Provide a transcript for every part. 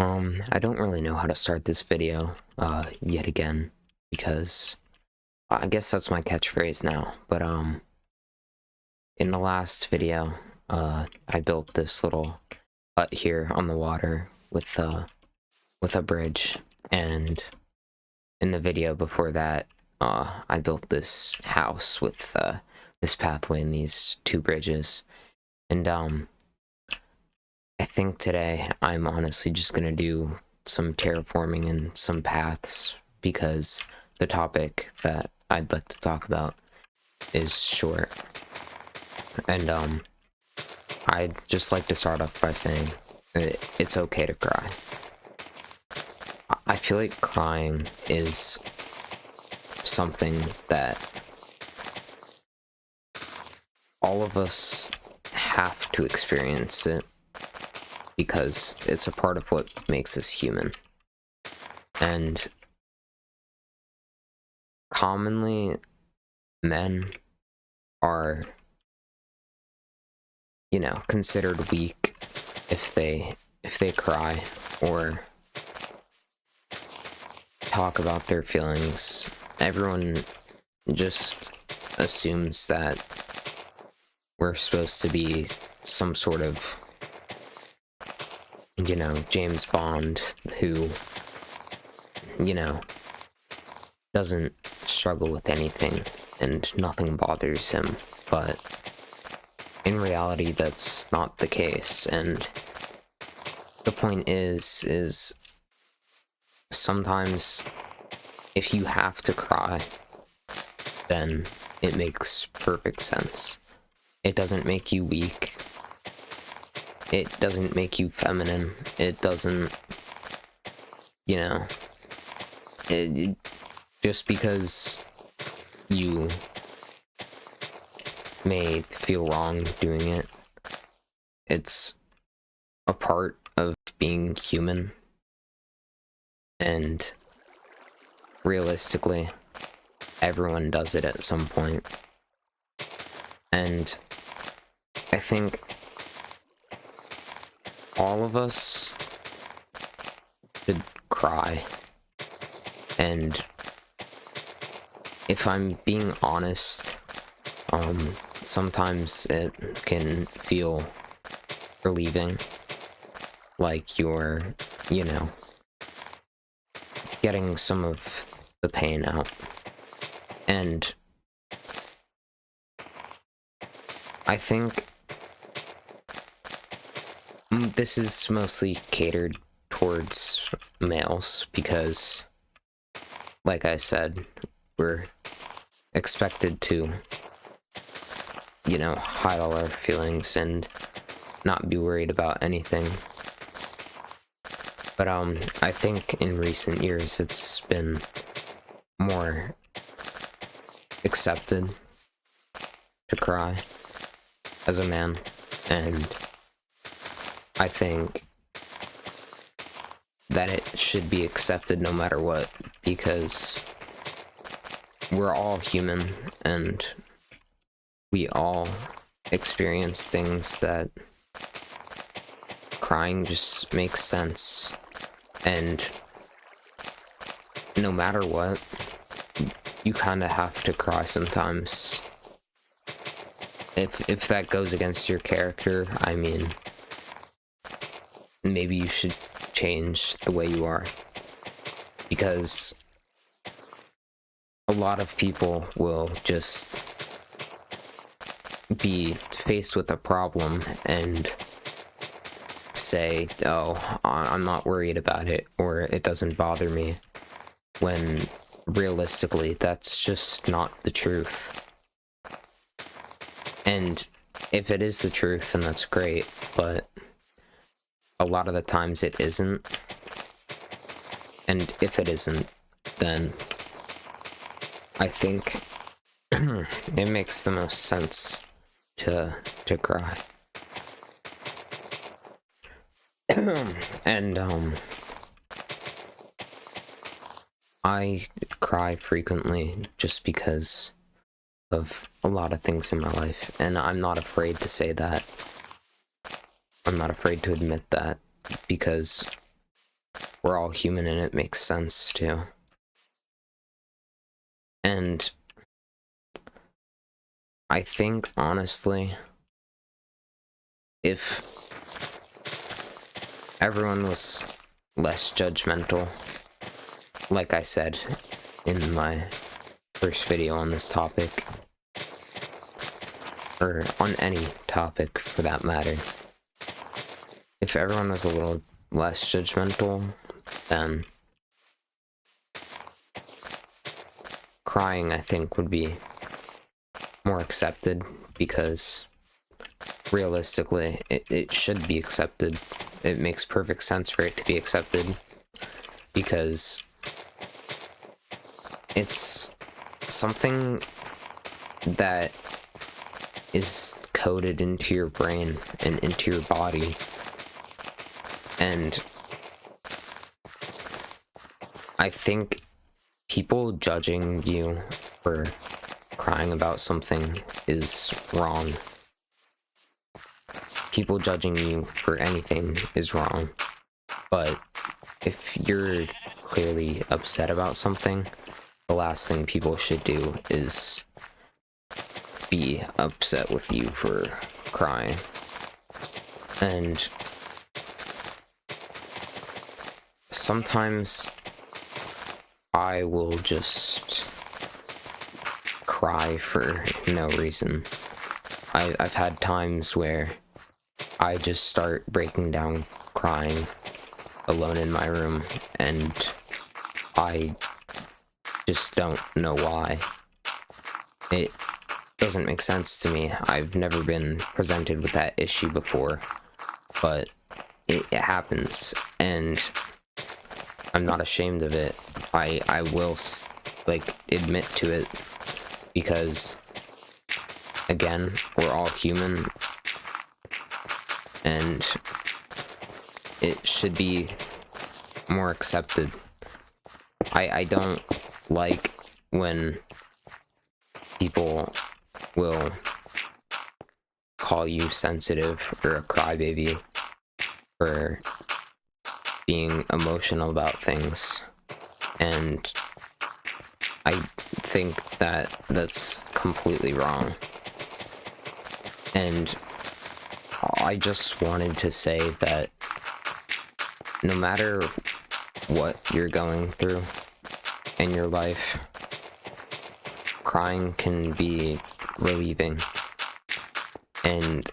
I don't really know how to start this video, yet again, because I guess that's my catchphrase now, but, in the last video, I built this little hut here on the water with a bridge, and in the video before that, I built this house with, this pathway and these two bridges, and, I think today I'm honestly just gonna do some terraforming and some paths because the topic that I'd like to talk about is short. And I'd just like to start off by saying it's okay to cry. I feel like crying is something that all of us have to experience it because it's a part of what makes us human. And commonly, men are, considered weak if they cry or talk about their feelings. Everyone just assumes that we're supposed to be some sort of James Bond who, doesn't struggle with anything and nothing bothers him. But in reality, that's not the case. And the point is sometimes if you have to cry, then it makes perfect sense. It doesn't make you weak. It doesn't make you feminine. It doesn't, just because you may feel wrong doing it, it's a part of being human. And realistically, everyone does it at some point. And I think all of us should cry. And if I'm being honest, sometimes it can feel relieving, like you're, getting some of the pain out. And I think this is mostly catered towards males because, like I said, we're expected to, hide all our feelings and not be worried about anything. But I think in recent years it's been more accepted to cry as a man, and I think that it should be accepted no matter what, because we're all human and we all experience things that crying just makes sense. And no matter what, you kind of have to cry sometimes. If that goes against your character, I mean, maybe you should change the way you are, because a lot of people will just be faced with a problem and say, oh, I'm not worried about it, or it doesn't bother me, when realistically that's just not the truth. And if it is the truth, then that's great, but a lot of the times it isn't. And if it isn't, then I think it makes the most sense to cry. And I cry frequently just because of a lot of things in my life, and I'm not afraid to say that. I'm not afraid to admit that, because we're all human and it makes sense too. And I think, honestly, if everyone was less judgmental, like I said in my first video on this topic, or on any topic for that matter, if everyone was a little less judgmental, then crying, I think, would be more accepted, because realistically, it should be accepted. It makes perfect sense for it to be accepted, because it's something that is coded into your brain and into your body, and I think people judging you for crying about something is wrong. People judging you for anything is wrong, but if you're clearly upset about something, the last thing people should do is be upset with you for crying. And sometimes I will just cry for no reason. I've had times where I just start breaking down crying alone in my room, and I just don't know why. It doesn't make sense to me. I've never been presented with that issue before, but it happens, and I'm not ashamed of it. I will, like, admit to it, because, again, we're all human, and it should be more accepted. I don't like when people will call you sensitive or a crybaby for being emotional about things, and I think that that's completely wrong. And I just wanted to say that no matter what you're going through in your life, crying can be relieving, and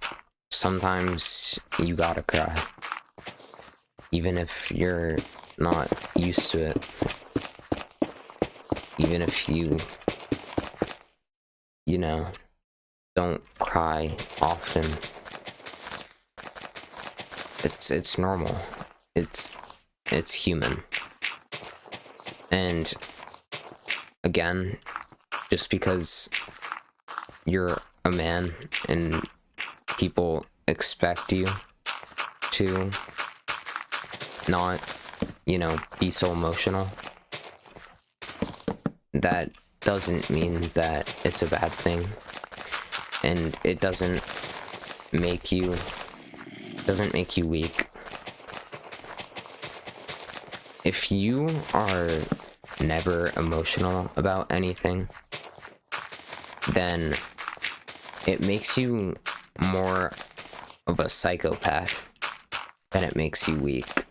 sometimes you gotta cry, even if you're not used to it, even if you know, don't cry often. It's normal. It's human. And again, just because you're a man and people expect you to not, be so emotional, that doesn't mean that it's a bad thing, and it doesn't make you weak. If you are never emotional about anything, then it makes you more of a psychopath than it makes you weak.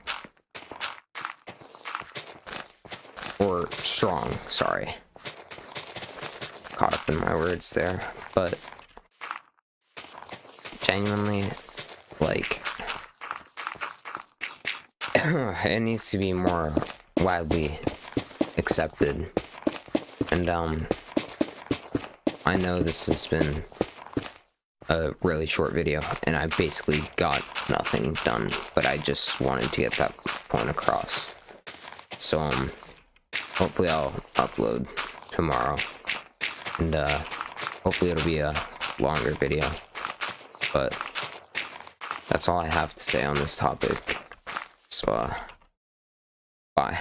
Or strong, sorry. Caught up in my words there, but genuinely, like, it needs to be more widely accepted. And I know this has been a really short video, and I basically got nothing done, but I just wanted to get that point across. So hopefully I'll upload tomorrow, and hopefully it'll be a longer video, but that's all I have to say on this topic. So bye.